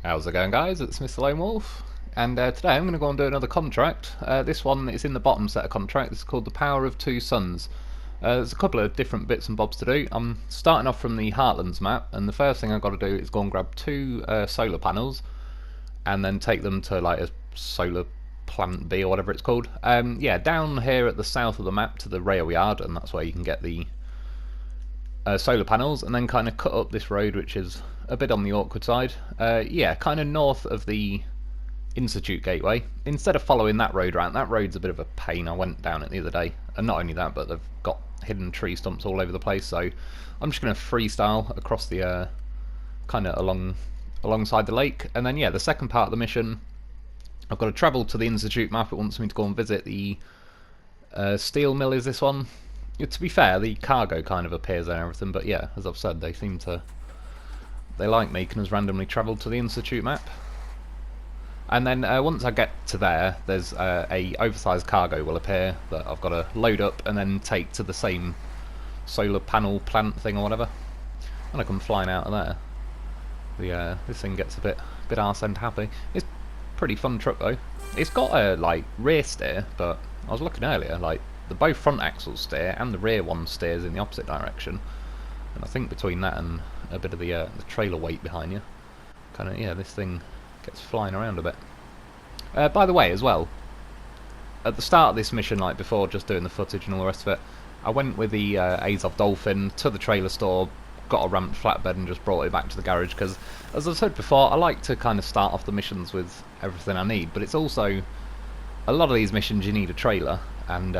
How's it going, guys? It's Mr. Lo4f, and today I'm going to go and do another contract. This one is in the bottom set of contracts. It's called the Power of Two Suns. There's a couple of different bits and bobs to do. I'm starting off from the Heartlands map, and the first thing I've got to do is go and grab two solar panels, and then take them to like a solar plant B or whatever it's called. Yeah, down here at the south of the map to the rail yard, and that's where you can get the solar panels, and then kind of cut up this road, which is a bit on the awkward side. Yeah, kind of north of the Institute Gateway. Instead of following that road around, that road's a bit of a pain. I went down it the other day, and not only that, but they've got hidden tree stumps all over the place. So I'm just going to freestyle across the kind of alongside the lake, and then yeah, the second part of the mission, I've got to travel to the Institute map. It wants me to go and visit the steel mill. Is this one? To be fair, the cargo kind of appears there and everything, but yeah, as I've said, they like making us randomly travel to the Institute map. And then once I get to there, there's a oversized cargo will appear that I've got to load up and then take to the same solar panel plant thing or whatever. And I come flying out of there. This thing gets a bit arse end happy. It's a pretty fun truck though. It's got a like rear steer, but I was looking earlier, like both front axles steer and the rear one steers in the opposite direction, and I think between that and a bit of the trailer weight behind you, kind of yeah, this thing gets flying around a bit. By the way, as well, at the start of this mission, like before just doing the footage and all the rest of it, I went with the Azov Dolphin to the trailer store, got a ramped flatbed and just brought it back to the garage, because as I've said before, I like to kind of start off the missions with everything I need, but it's also a lot of these missions you need a trailer, and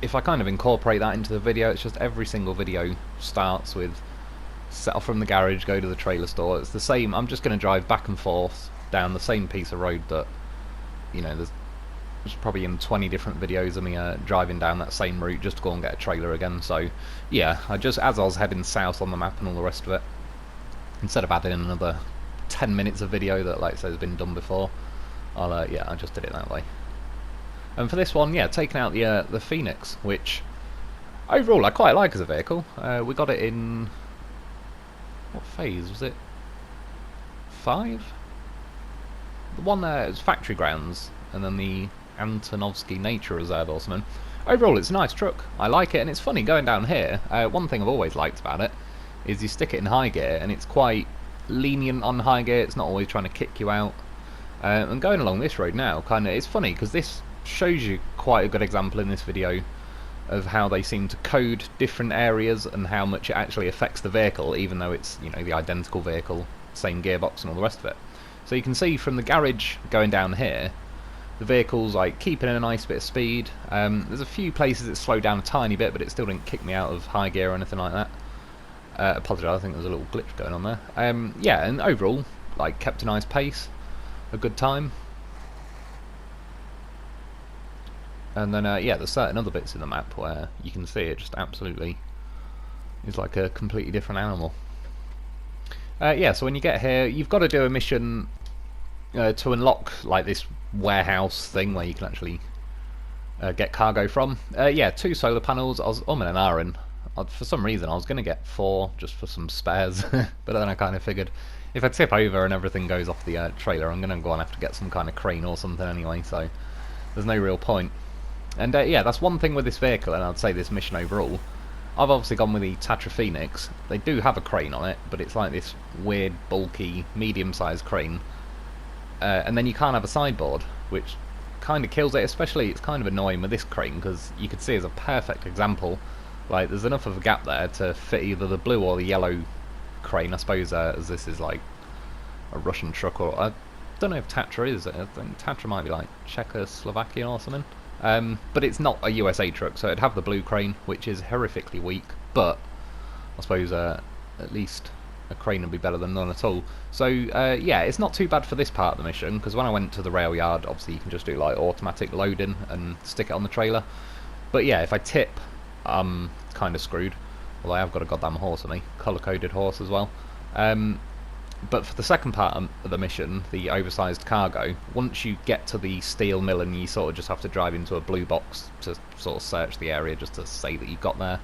if I kind of incorporate that into the video, it's just every single video starts with set off from the garage, go to the trailer store. It's the same. I'm just going to drive back and forth down the same piece of road that, you know, there's probably in 20 different videos of me driving down that same route just to go and get a trailer again. So yeah, as I was heading south on the map and all the rest of it, instead of adding another 10 minutes of video that, like I say, has been done before, yeah, I just did it that way. And for this one, yeah, taking out the Phoenix, which overall I quite like as a vehicle. We got it in, what phase was it? 5? The one there is Factory Grounds, and then the Antonovsky Nature Reserve or something. Overall, it's a nice truck. I like it, and it's funny going down here. One thing I've always liked about it is you stick it in high gear, and it's quite lenient on high gear. It's not always trying to kick you out. And going along this road now, kind of, it's funny because this shows you quite a good example in this video of how they seem to code different areas and how much it actually affects the vehicle, even though it's, you know, the identical vehicle, same gearbox and all the rest of it. So you can see from the garage going down here, the vehicle's like keeping a nice bit of speed. There's a few places it slowed down a tiny bit, but it still didn't kick me out of high gear or anything like that. Apologise, I think there's a little glitch going on there. Yeah, and overall, like, kept a nice pace, a good time. And then yeah, there's certain other bits in the map where you can see it just absolutely is like a completely different animal. Yeah, so when you get here, you've got to do a mission to unlock like this warehouse thing where you can actually get cargo from. Yeah, 2 solar panels. I was and ahhing. For some reason I was going to get 4 just for some spares, but then I kind of figured if I tip over and everything goes off the trailer, I'm going to go and have to get some kind of crane or something anyway, so there's no real point. And yeah, that's one thing with this vehicle, and I'd say this mission overall. I've obviously gone with the Tatra Phoenix. They do have a crane on it, but it's like this weird, bulky, medium-sized crane. And then you can't have a sideboard, which kind of kills it, especially it's kind of annoying with this crane, because you could see as a perfect example, like there's enough of a gap there to fit either the blue or the yellow crane, I suppose, as this is like a Russian truck, or I don't know if Tatra is. I think Tatra might be like Czechoslovakian or something. But it's not a USA truck, so it'd have the blue crane, which is horrifically weak, but I suppose at least a crane would be better than none at all. So yeah, it's not too bad for this part of the mission, because when I went to the rail yard, obviously you can just do like automatic loading and stick it on the trailer. But yeah, if I tip, I'm kind of screwed. Well, I have got a goddamn horse on me, colour-coded horse as well. But for the second part of the mission, the oversized cargo, once you get to the steel mill and you sort of just have to drive into a blue box to sort of search the area just to say that you've got there,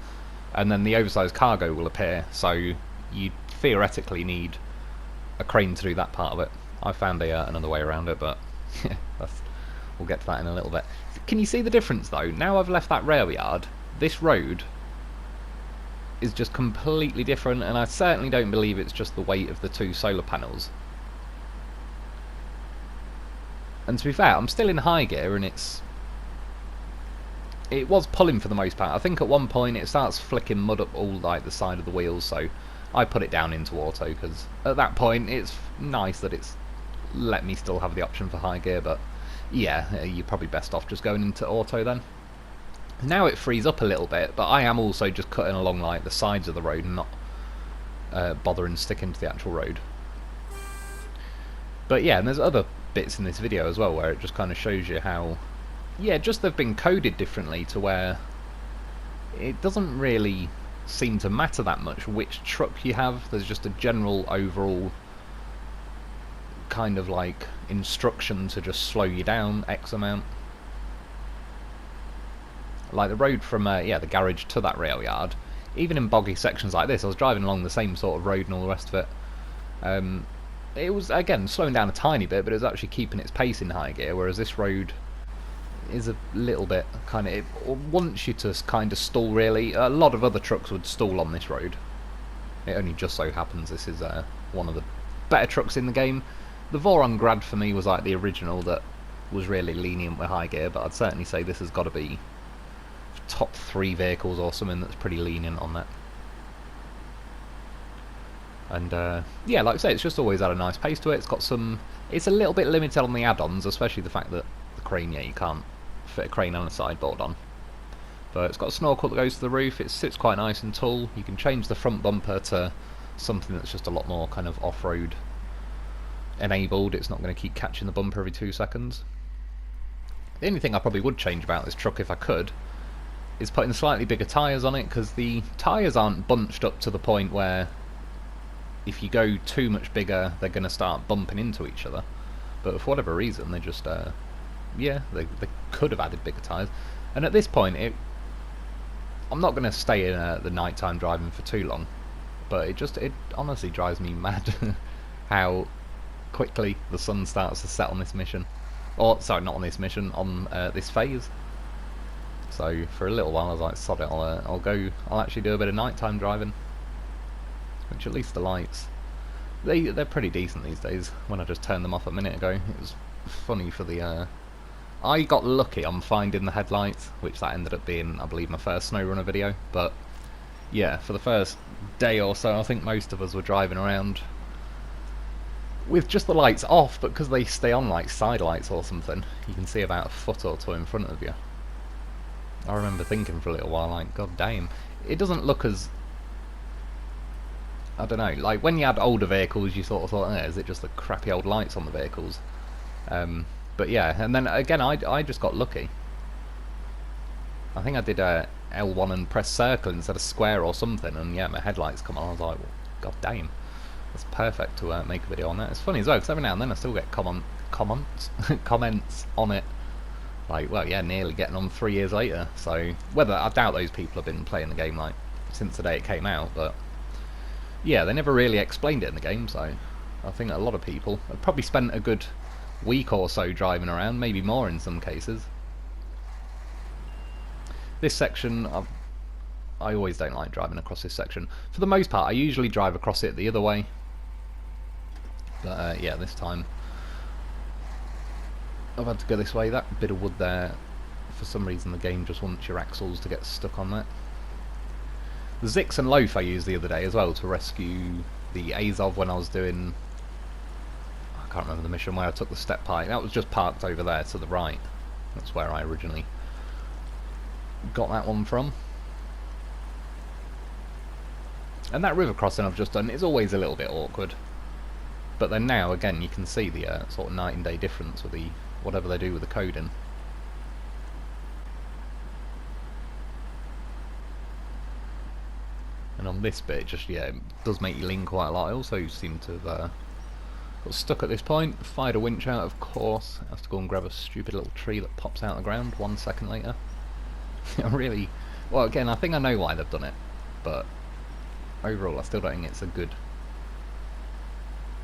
and then the oversized cargo will appear, so you theoretically need a crane to do that part of it. I found another way around it, but yeah, we'll get to that in a little bit. Can you see the difference though? Now I've left that rail yard, this road is just completely different, and I certainly don't believe it's just the weight of the two solar panels. And to be fair, I'm still in high gear, and it was pulling for the most part. I think at one point it starts flicking mud up all like the side of the wheels, so I put it down into auto, because at that point it's nice that it's let me still have the option for high gear, but yeah, you're probably best off just going into auto then. Now it frees up a little bit, but I am also just cutting along like the sides of the road and not bothering sticking to the actual road. But yeah, and there's other bits in this video as well where it just kind of shows you how, yeah, just they've been coded differently to where it doesn't really seem to matter that much which truck you have. There's just a general overall kind of like instruction to just slow you down X amount. Like the road from yeah, the garage to that rail yard, even in boggy sections like this, I was driving along the same sort of road and all the rest of it. It was, again, slowing down a tiny bit, but it was actually keeping its pace in high gear, whereas this road is a little bit kind of, it wants you to kind of stall really. A lot of other trucks would stall on this road. It only just so happens this is one of the better trucks in the game. The Voron Grad for me was like the original that was really lenient with high gear, but I'd certainly say this has got to be top 3 vehicles or something that's pretty lenient on that. And yeah, like I say, it's just always had a nice pace to it. It's got some, it's a little bit limited on the add-ons, especially the fact that the crane, yeah, you can't fit a crane and a sideboard on. But it's got a snorkel that goes to the roof. It sits quite nice and tall. You can change the front bumper to something that's just a lot more kind of off-road enabled. It's not going to keep catching the bumper every 2 seconds. The only thing I probably would change about this truck if I could is putting slightly bigger tyres on it, because the tyres aren't bunched up to the point where if you go too much bigger they're going to start bumping into each other. But for whatever reason they just yeah, they could have added bigger tyres. And at this point I'm not going to stay in the nighttime driving for too long, but it honestly drives me mad how quickly the sun starts to set on this mission. Or sorry, not on this mission, on this phase. So for a little while I was like, sod it, I'll actually do a bit of nighttime driving. Which at least the lights, they're pretty decent these days. When I just turned them off a minute ago, it was funny for the I got lucky on finding the headlights, which that ended up being, I believe, my first SnowRunner video. But yeah, for the first day or so I think most of us were driving around with just the lights off, but because they stay on like side lights or something, you can see about a foot or two in front of you. I remember thinking for a little while, like, god damn, it doesn't look as, I don't know, like when you had older vehicles you sort of thought, is it just the crappy old lights on the vehicles? But yeah, and then again I just got lucky. I think I did L1 and press circle instead of square or something, and yeah, my headlights come on. I was like, well, god damn, that's perfect to make a video on that. It's funny as well, because every now and then I still get comments on it. Like, well, yeah, nearly getting on 3 years later. So whether, I doubt those people have been playing the game like since the day it came out, but yeah, they never really explained it in the game, so I think a lot of people have probably spent a good week or so driving around, maybe more in some cases. This section, I always don't like driving across this section. For the most part, I usually drive across it the other way. But yeah, this time I've had to go this way. That bit of wood there, for some reason the game just wants your axles to get stuck on that. The Zix and Lo4f I used the other day as well to rescue the Azov when I was doing, I can't remember the mission where I took the step pipe. That was just parked over there to the right. That's where I originally got that one from. And that river crossing I've just done is always a little bit awkward. But then now, again, you can see the sort of night and day difference with the whatever they do with the coding. And on this bit, just, yeah, it does make you lean quite a lot. I also seem to have got stuck at this point, fired a winch out, of course. I have to go and grab a stupid little tree that pops out of the ground 1 second later. I really, well, again, I think I know why they've done it, but overall I still don't think it's a good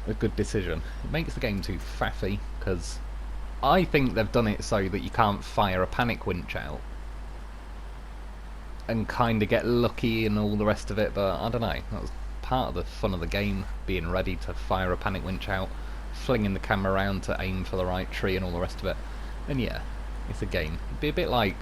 a good decision. It makes the game too faffy, because I think they've done it so that you can't fire a panic winch out and kind of get lucky and all the rest of it, but I don't know, that was part of the fun of the game, being ready to fire a panic winch out, flinging the camera around to aim for the right tree and all the rest of it. And yeah, it's a game. It'd be a bit like,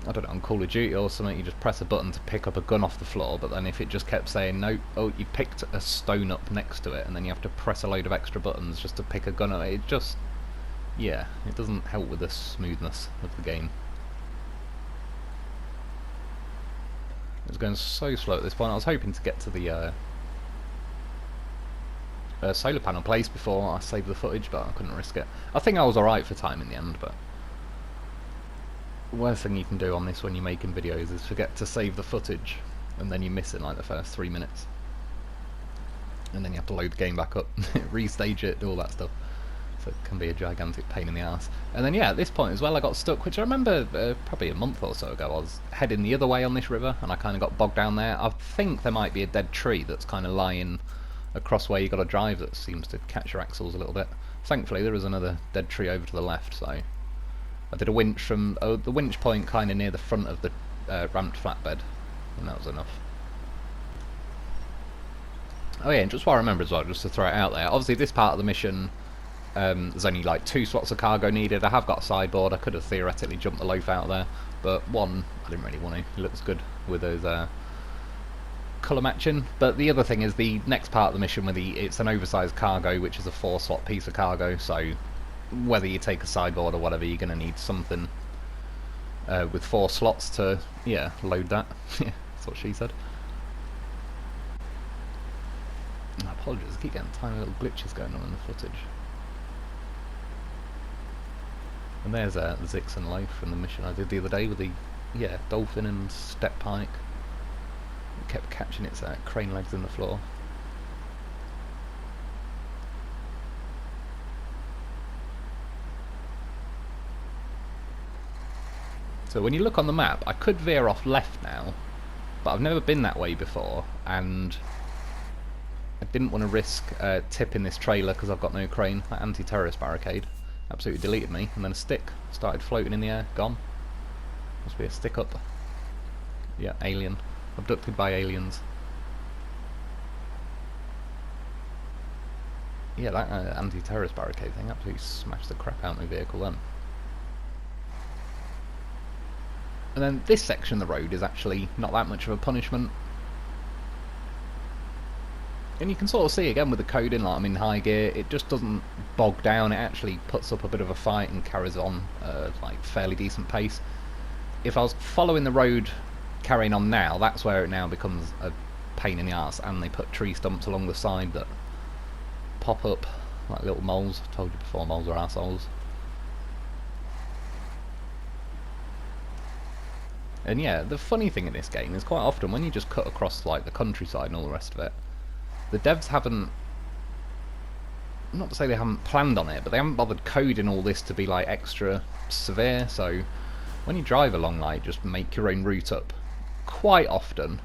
I don't know, on Call of Duty or something, you just press a button to pick up a gun off the floor, but then if it just kept saying, no, oh, you picked a stone up next to it, and then you have to press a load of extra buttons just to pick a gun up, it just, yeah, it doesn't help with the smoothness of the game. It's going so slow at this point. I was hoping to get to the solar panel place before I saved the footage, but I couldn't risk it. I think I was alright for time in the end, but the worst thing you can do on this when you're making videos is forget to save the footage, and then you miss it in like the first 3 minutes. And then you have to load the game back up, restage it, do all that stuff. So it can be a gigantic pain in the ass. And then yeah, at this point as well I got stuck, which I remember probably a month or so ago. I was heading the other way on this river and I kind of got bogged down there. I think there might be a dead tree that's kind of lying across where you got to drive that seems to catch your axles a little bit. Thankfully there was another dead tree over to the left, so I did a winch from the winch point kind of near the front of the ramped flatbed, and that was enough. Oh yeah, and just what I remember as well, just to throw it out there, obviously this part of the mission, there's only like 2 slots of cargo needed. I have got a sideboard. I could have theoretically jumped the loaf out there, but one, I didn't really want to. It looks good with those colour matching. But the other thing is the next part of the mission where it's an oversized cargo, which is a 4 slot piece of cargo, so whether you take a sideboard or whatever, you're going to need something with 4 slots to, yeah, load that. That's what she said. I apologise, I keep getting tiny little glitches going on in the footage. And there's the Zix and Loaf from the mission I did the other day with the, yeah, dolphin and step pike. It kept catching its crane legs in the floor. So when you look on the map, I could veer off left now, but I've never been that way before, and I didn't want to risk tipping this trailer because I've got no crane. That anti-terrorist barricade absolutely deleted me, and then a stick started floating in the air, gone. Must be a stick up. Yeah, alien. Abducted by aliens. Yeah, that anti-terrorist barricade thing absolutely smashed the crap out of my vehicle then. And then this section of the road is actually not that much of a punishment. And you can sort of see again with the coding, like I'm in high gear, it just doesn't bog down, it actually puts up a bit of a fight and carries on like fairly decent pace. If I was following the road carrying on now, that's where it now becomes a pain in the arse, and they put tree stumps along the side that pop up like little moles. I told you before, moles are arseholes. And yeah, the funny thing in this game is quite often when you just cut across like the countryside and all the rest of it, the devs haven't, not to say they haven't planned on it, but they haven't bothered coding all this to be like extra severe, so when you drive along, like, just make your own route up. Quite often,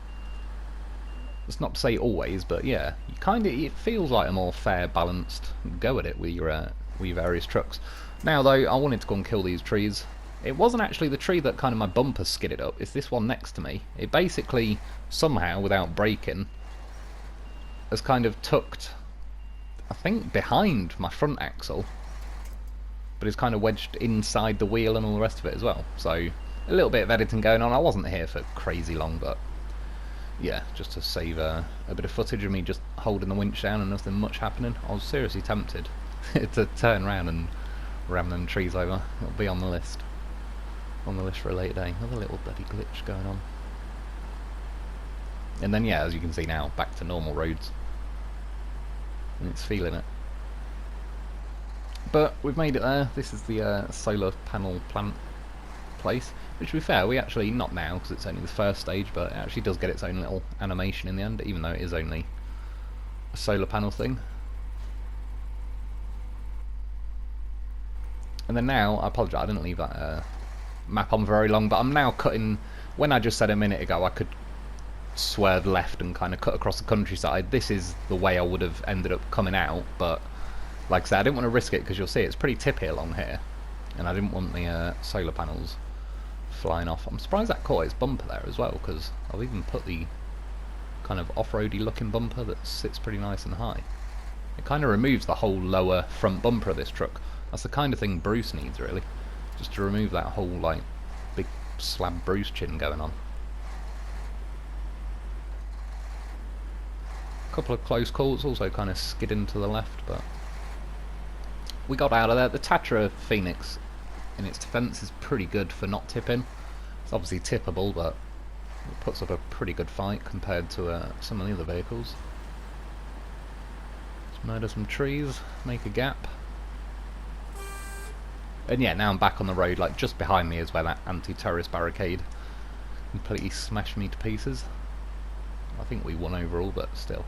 it's not to say always, but yeah, you kind of, it feels like a more fair, balanced go at it with your various trucks. Now though, I wanted to go and kill these trees. It wasn't actually the tree that kind of my bumper skidded up, it's this one next to me. It basically, somehow, without braking, has kind of tucked, I think, behind my front axle, but it's kind of wedged inside the wheel and all the rest of it as well. So a little bit of editing going on. I wasn't here for crazy long, but yeah, just to save a bit of footage of me just holding the winch down and nothing much happening. I was seriously tempted to turn around and ram them trees over. It'll be on the list. On the list for a later day. Another little bloody glitch going on. And then yeah, as you can see now, back to normal roads. And it's feeling it. But we've made it there. This is the solar panel plant place. Which, to be fair, we actually, not now because it's only the first stage, but it actually does get its own little animation in the end, even though it is only a solar panel thing. And then now, I apologise, I didn't leave that map on very long, but I'm now cutting, when I just said a minute ago I could swerved left and kind of cut across the countryside, this is the way I would have ended up coming out, but like I said, I didn't want to risk it because you'll see it's pretty tippy along here, and I didn't want the solar panels flying off. I'm surprised that caught its bumper there as well, because I've even put the kind of off-roady looking bumper that sits pretty nice and high. It kind of removes the whole lower front bumper of this truck. That's the kind of thing Bruce needs, really, just to remove that whole like big slab Bruce chin going on. Couple of close calls, also kind of skidding to the left, but we got out of there. The Tatra Phoenix, in its defence, is pretty good for not tipping. It's obviously tippable, but it puts up a pretty good fight compared to some of the other vehicles. Let's murder some trees, make a gap. And yeah, now I'm back on the road, like just behind me is where that anti-terrorist barricade completely smashed me to pieces. I think we won overall, but still.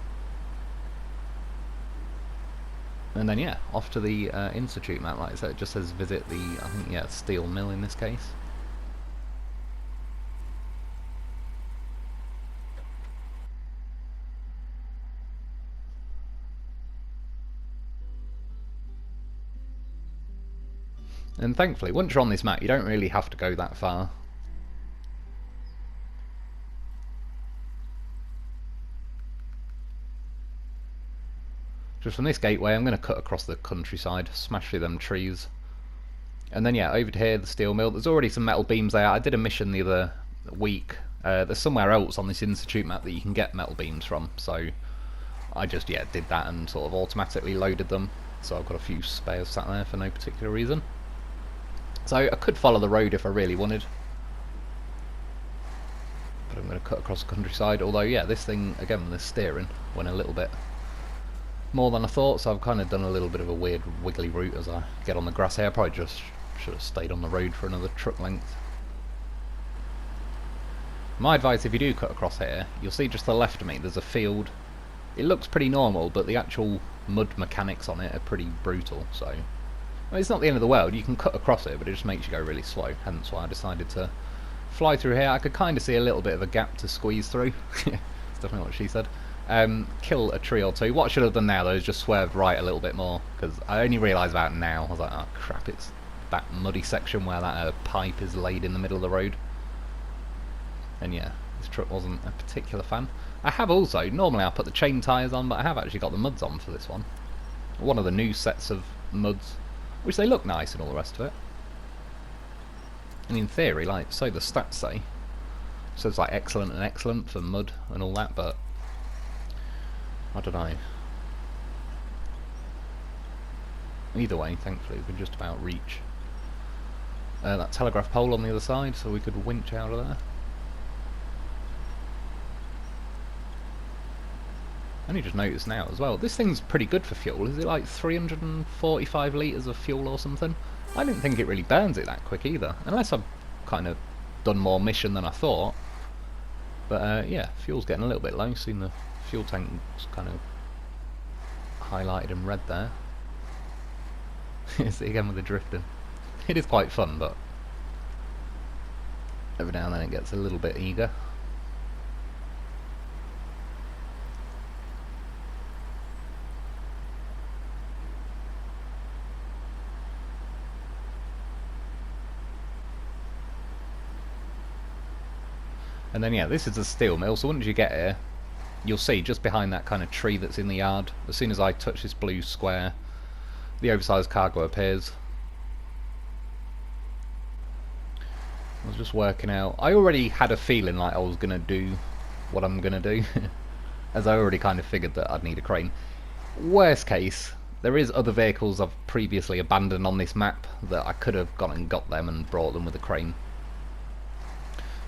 And then yeah, off to the Institute map, like I said, it just says visit the, I think yeah, steel mill in this case. And thankfully, once you're on this map, you don't really have to go that far. Just from this gateway, I'm going to cut across the countryside, smash through them trees. And then yeah, over to here, the steel mill. There's already some metal beams there. I did a mission the other week. There's somewhere else on this Institute map that you can get metal beams from. So I just, yeah, did that and sort of automatically loaded them. So I've got a few spares sat there for no particular reason. So I could follow the road if I really wanted. But I'm going to cut across the countryside. Although, yeah, this thing, again, the steering went a little bit more than I thought. So I've kind of done a little bit of a weird wiggly route as I get on the grass here. I probably just should have stayed on the road for another truck length. My advice, if you do cut across here, you'll see just to the left of me, there's a field. It looks pretty normal, but the actual mud mechanics on it are pretty brutal. So I mean, it's not the end of the world, you can cut across it, but it just makes you go really slow, hence why I decided to fly through here. I could kind of see a little bit of a gap to squeeze through. That's definitely what she said. Kill a tree or two. What I should have done now, though, is just swerved right a little bit more, because I only realised about now. I was like, oh crap, it's that muddy section where that pipe is laid in the middle of the road. And yeah, this truck wasn't a particular fan. I have also, normally I put the chain tyres on, but I have actually got the muds on for this one. One of the new sets of muds, which they look nice and all the rest of it. And in theory, like, so the stats say, so it's like excellent and excellent for mud and all that, but I don't know. Either way, thankfully, we can just about reach that telegraph pole on the other side, so we could winch out of there. I only just noticed now as well, this thing's pretty good for fuel. Is it like 345 litres of fuel or something? I didn't think it really burns it that quick either, unless I've kind of done more mission than I thought. But yeah, fuel's getting a little bit low. Seen the fuel tank's kind of highlighted in red there. See again with the drifting. It is quite fun, but every now and then it gets a little bit eager. And then yeah, this is a steel mill, so once you get here, you'll see just behind that kind of tree that's in the yard, as soon as I touch this blue square, the oversized cargo appears. I was just working out, I already had a feeling like I was going to do what I'm going to do, as I already kind of figured that I'd need a crane. Worst case, there is other vehicles I've previously abandoned on this map that I could have gone and got them and brought them with a crane.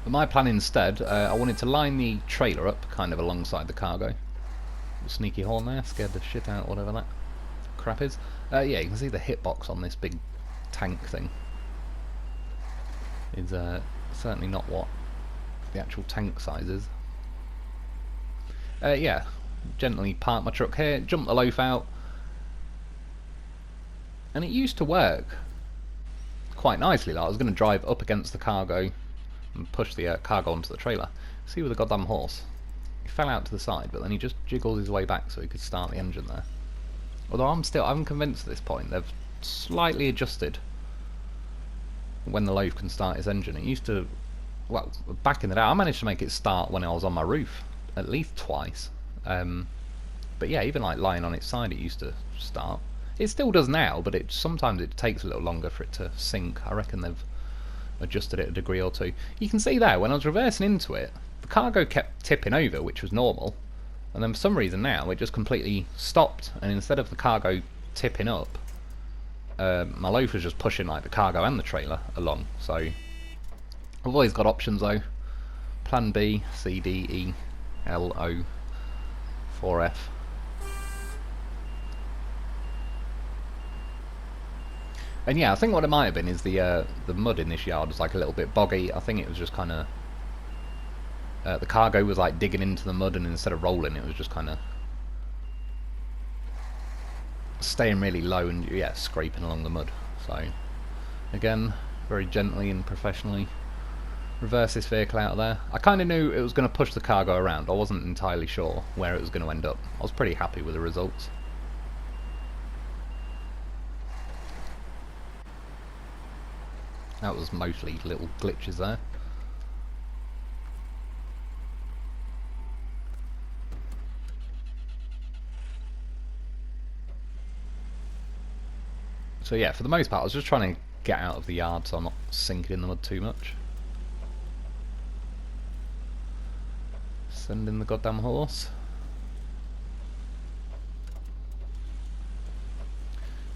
But my plan instead, I wanted to line the trailer up kind of alongside the cargo. Sneaky horn there, scared the shit out, whatever that crap is. Yeah, you can see the hitbox on this big tank thing. It's certainly not what the actual tank size is. Yeah, gently park my truck here, jump the loaf out, and it used to work quite nicely. Like I was going to drive up against the cargo and push the cargo onto the trailer. See with the goddamn horse. He fell out to the side, but then he just jiggled his way back so he could start the engine there. Although I'm convinced at this point they've slightly adjusted when the Lo4f can start its engine. It used to, well, back in the day, I managed to make it start when I was on my roof at least twice. But yeah, even like lying on its side, it used to start. It still does now, but sometimes it takes a little longer for it to sync. I reckon they've adjusted it a degree or two. You can see there, when I was reversing into it, the cargo kept tipping over, which was normal, and then for some reason now it just completely stopped, and instead of the cargo tipping up, my Lo4f was just pushing like the cargo and the trailer along. So I've always got options though. Plan B, C, D, E, L, O, 4F. And yeah, I think what it might have been is the mud in this yard was like a little bit boggy. I think it was just kind of the cargo was like digging into the mud, and instead of rolling, it was just kind of staying really low and yeah, scraping along the mud. So again, very gently and professionally reverse this vehicle out of there. I kind of knew it was going to push the cargo around. I wasn't entirely sure where it was going to end up. I was pretty happy with the results. That was mostly little glitches there. So yeah, for the most part I was just trying to get out of the yard so I'm not sinking in the mud too much. Send in the goddamn horse.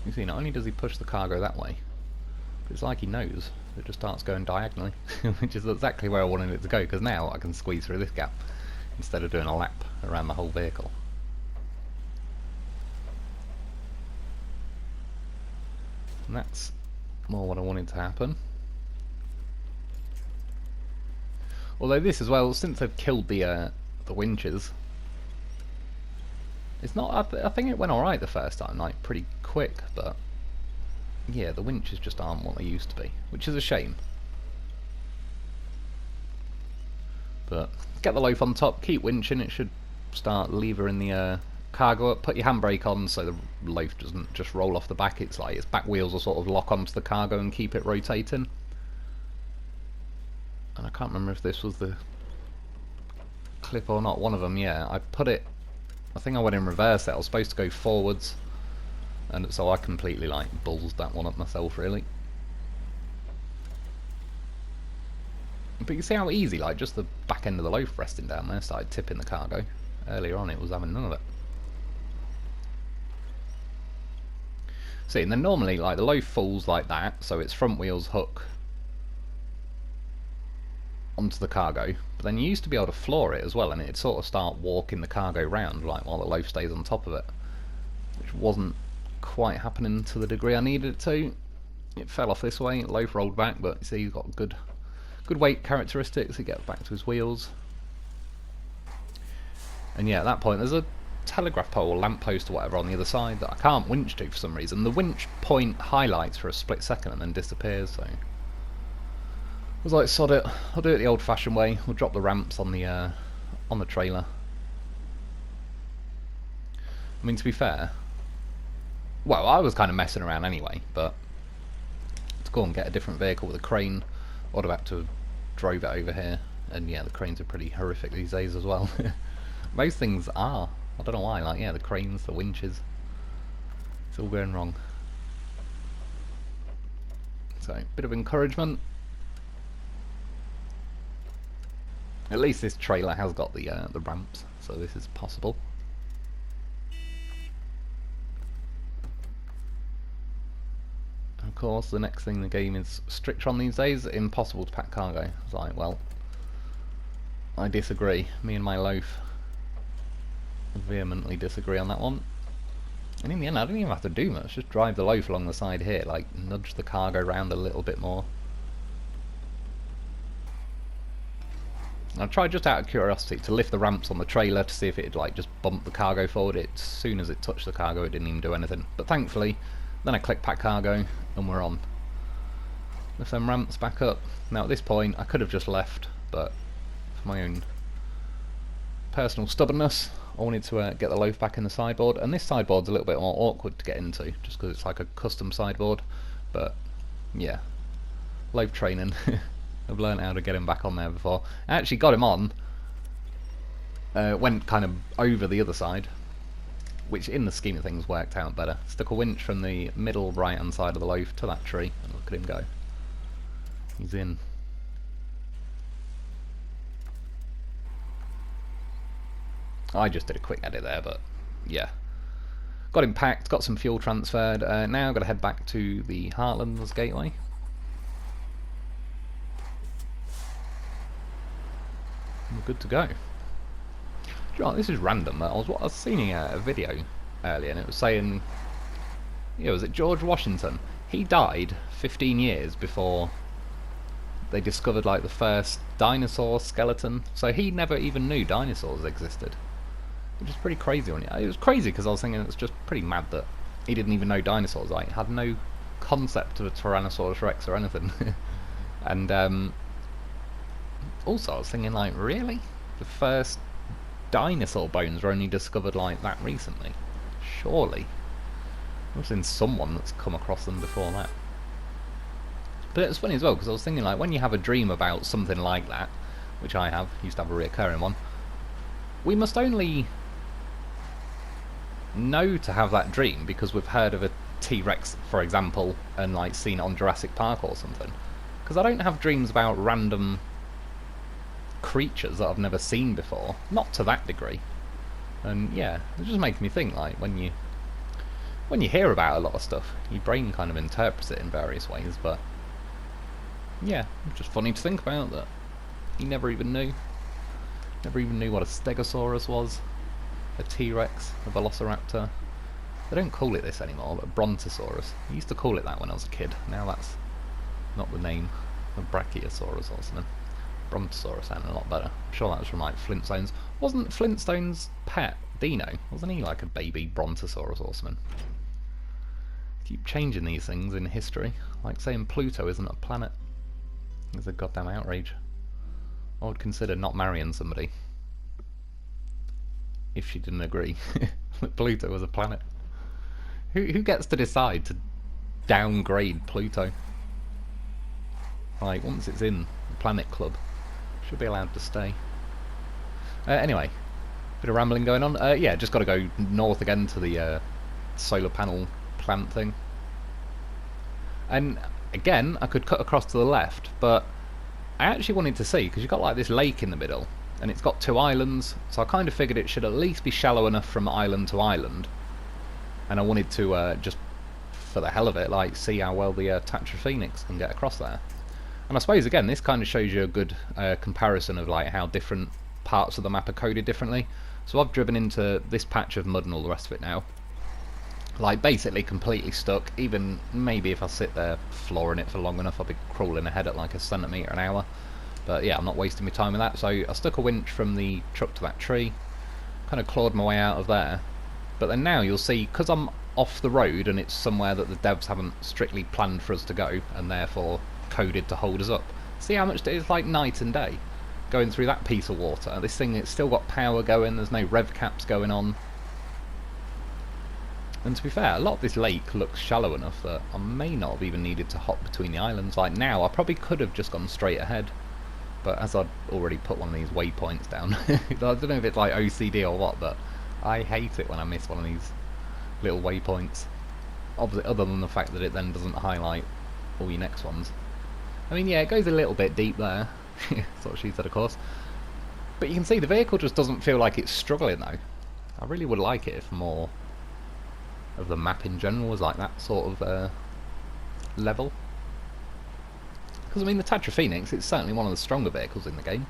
You see, not only does he push the cargo that way, but it's like he knows. It just starts going diagonally, which is exactly where I wanted it to go, because now I can squeeze through this gap instead of doing a lap around the whole vehicle. And that's more what I wanted to happen. Although this as well, since they've killed the winches, it's not. I think it went alright the first time, like pretty quick, but yeah, the winches just aren't what they used to be, which is a shame. But get the Lo4f on top, keep winching, it should start levering the cargo up. Put your handbrake on so the Lo4f doesn't just roll off the back. It's like its back wheels will sort of lock onto the cargo and keep it rotating. And I can't remember if this was the clip or not. One of them, yeah. I put it, I think I went in reverse there. I was supposed to go forwards, and so I completely like bullsed that one up myself, really. But you see how easy, like just the back end of the Lo4f resting down there started tipping the cargo. Earlier on it was having none of it. See, and then normally like the Lo4f falls like that, so its front wheels hook onto the cargo, but then you used to be able to floor it as well, and it'd sort of start walking the cargo round like while the Lo4f stays on top of it, which wasn't quite happening to the degree I needed it to. It fell off this way, Lo4f rolled back, but you see he's got good weight characteristics. He gets back to his wheels, and yeah, at that point there's a telegraph pole or lamp post or whatever on the other side that I can't winch to for some reason. The winch point highlights for a split second and then disappears, so I was like, sod it, I'll do it the old fashioned way. We'll drop the ramps on the trailer. I mean, to be fair, well, I was kind of messing around anyway, but to go and get a different vehicle with a crane, I'd have had to have drove it over here, and yeah, the cranes are pretty horrific these days as well. Most things are. I don't know why, like, yeah, the cranes, the winches, it's all going wrong. So, bit of encouragement. At least this trailer has got the ramps, so this is possible. Of course, the next thing the game is stricter on these days, impossible to pack cargo. It's like, well, I disagree. Me and my Lo4f vehemently disagree on that one. And in the end, I didn't even have to do much. Just drive the Lo4f along the side here, like nudge the cargo around a little bit more. I tried just out of curiosity to lift the ramps on the trailer to see if it'd like just bump the cargo forward. As soon as it touched the cargo, it didn't even do anything. But thankfully, then I clicked pack cargo and we're on. Lift them ramps back up. Now at this point, I could have just left, but for my own personal stubbornness, I wanted to get the loaf back in the sideboard, and this sideboard's a little bit more awkward to get into, just because it's like a custom sideboard, but yeah, loaf training. I've learned how to get him back on there before. I actually got him on, went kind of over the other side, which in the scheme of things worked out better. Stuck a winch from the middle right hand side of the loaf to that tree, and look at him go. He's in. I just did a quick edit there, but yeah. Got him packed, got some fuel transferred. Now I've got to head back to the Heartlands Gateway. We're good to go. Do you know what, this is random. I was seeing a video earlier, and it was saying, was it George Washington? He died 15 years before they discovered like the first dinosaur skeleton. So he never even knew dinosaurs existed, which is pretty crazy. It was crazy because I was thinking it's just pretty mad that he didn't even know dinosaurs. Like, had no concept of a Tyrannosaurus Rex or anything. And also I was thinking, like, really? The first dinosaur bones were only discovered like that recently? Surely. I've seen someone that's come across them before that. But it's funny as well, because I was thinking, like, when you have a dream about something like that, which I have, used to have a reoccurring one, we must only know to have that dream because we've heard of a T-Rex, for example, and like seen it on Jurassic Park or something. Because I don't have dreams about random creatures that I've never seen before, not to that degree. And yeah, it just makes me think, like, when you hear about a lot of stuff, your brain kind of interprets it in various ways. But yeah, it's just funny to think about that he never even knew what a Stegosaurus was, a T-Rex, a Velociraptor. They don't call it this anymore, but Brontosaurus. I used to call it that when I was a kid. Now that's not the name. A Brachiosaurus or something. Brontosaurus sounded a lot better. I'm sure that was from like Flintstones. Wasn't Flintstone's pet Dino? Wasn't he like a baby Brontosaurus or something? Keep changing these things in history. Like saying Pluto isn't a planet. It's a goddamn outrage. I would consider not marrying somebody if she didn't agree that Pluto was a planet. Who gets to decide to downgrade Pluto? Like, once it's in the Planet Club, should be allowed to stay. Anyway, bit of rambling going on. Yeah, just got to go north again to the solar panel plant thing. And again, I could cut across to the left, but I actually wanted to see, because you've got like this lake in the middle, and it's got two islands, so I kind of figured it should at least be shallow enough from island to island. And I wanted to just, for the hell of it, like see how well the Tatra Phoenix can get across there. And I suppose again, this kind of shows you a good comparison of like how different parts of the map are coded differently. So I've driven into this patch of mud and all the rest of it now, like basically completely stuck. Even maybe if I sit there flooring it for long enough, I'll be crawling ahead at like a centimetre an hour. But yeah, I'm not wasting my time with that. So I stuck a winch from the truck to that tree, kind of clawed my way out of there. But then now you'll see, because I'm off the road and it's somewhere that the devs haven't strictly planned for us to go, and therefore coded to hold us up. See how much it's like night and day going through that piece of water. This thing, it's still got power going, there's no rev caps going on. And to be fair, a lot of this lake looks shallow enough that I may not have even needed to hop between the islands. Like now, I probably could have just gone straight ahead, but as I'd already put one of these waypoints down, I don't know if it's like OCD or what, but I hate it when I miss one of these little waypoints. Obviously, other than the fact that it then doesn't highlight all your next ones. I mean, yeah, it goes a little bit deep there. That's what she said, of course. But you can see the vehicle just doesn't feel like it's struggling, though. I really would like it if more of the map in general was like that sort of level. Because, I mean, the Tatra Phoenix, it's certainly one of the stronger vehicles in the game.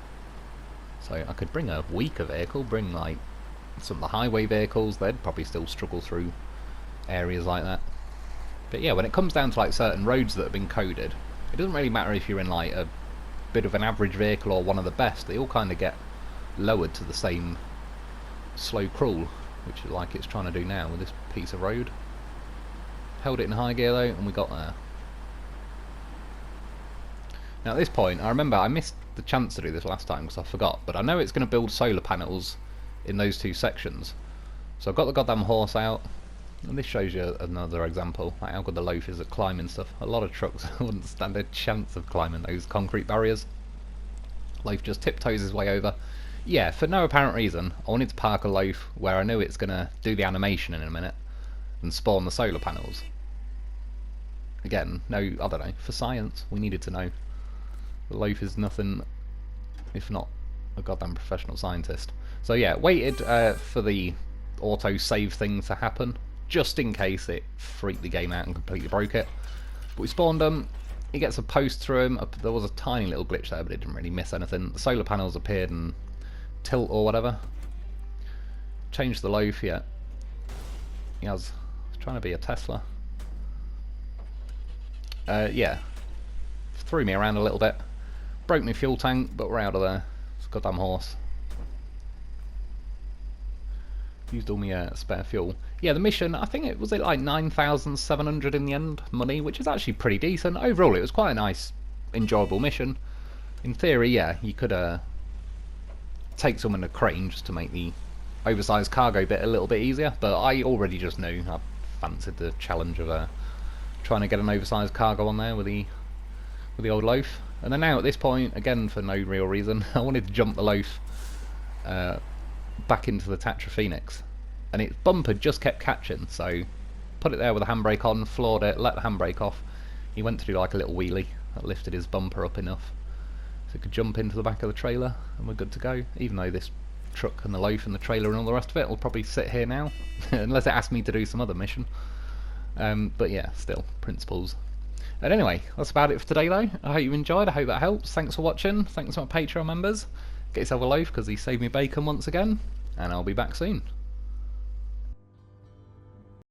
So I could bring a weaker vehicle, bring, like, some of the highway vehicles. They'd probably still struggle through areas like that. But yeah, when it comes down to, like, certain roads that have been coded, it doesn't really matter if you're in, like, a bit of an average vehicle or one of the best. They all kind of get lowered to the same slow crawl, which is like it's trying to do now with this piece of road. Held it in high gear, though, and we got there. Now at this point, I remember I missed the chance to do this last time because I forgot, but I know it's going to build solar panels in those two sections. So I've got the goddamn horse out, and this shows you another example, like how good the loaf is at climbing stuff. A lot of trucks wouldn't stand a chance of climbing those concrete barriers. Loaf just tiptoes his way over. Yeah, for no apparent reason, I wanted to park a loaf where I know it's going to do the animation in a minute and spawn the solar panels. Again, no, I don't know, for science, we needed to know. The loaf is nothing if not a goddamn professional scientist. So yeah, waited for the auto-save thing to happen, just in case it freaked the game out and completely broke it. But we spawned them, he gets a post through him, there was a tiny little glitch there but it didn't really miss anything. The solar panels appeared and tilt or whatever. Changed the loaf, yeah. He's trying to be a Tesla. Yeah. Threw me around a little bit. Broke my fuel tank, but we're out of there. It's a goddamn horse. Used all my spare fuel. Yeah, the mission, I think it was like 9,700 in the end, money, which is actually pretty decent. Overall, it was quite a nice, enjoyable mission. In theory, yeah, you could take someone a crane just to make the oversized cargo bit a little bit easier, but I already just knew I fancied the challenge of trying to get an oversized cargo on there with the old loaf. And then now at this point, again for no real reason, I wanted to jump the loaf back into the Tatra Phoenix, and its bumper just kept catching, so put it there with the handbrake on, floored it, let the handbrake off. He went to do like a little wheelie that lifted his bumper up enough so it could jump into the back of the trailer, and we're good to go, even though this truck and the loaf and the trailer and all the rest of it will probably sit here now unless it asks me to do some other mission. But yeah, still, principles. And anyway, that's about it for today though. I hope you enjoyed, I hope that helps. Thanks for watching, thanks to my Patreon members. Get yourself a loaf because he saved me bacon once again, and I'll be back soon.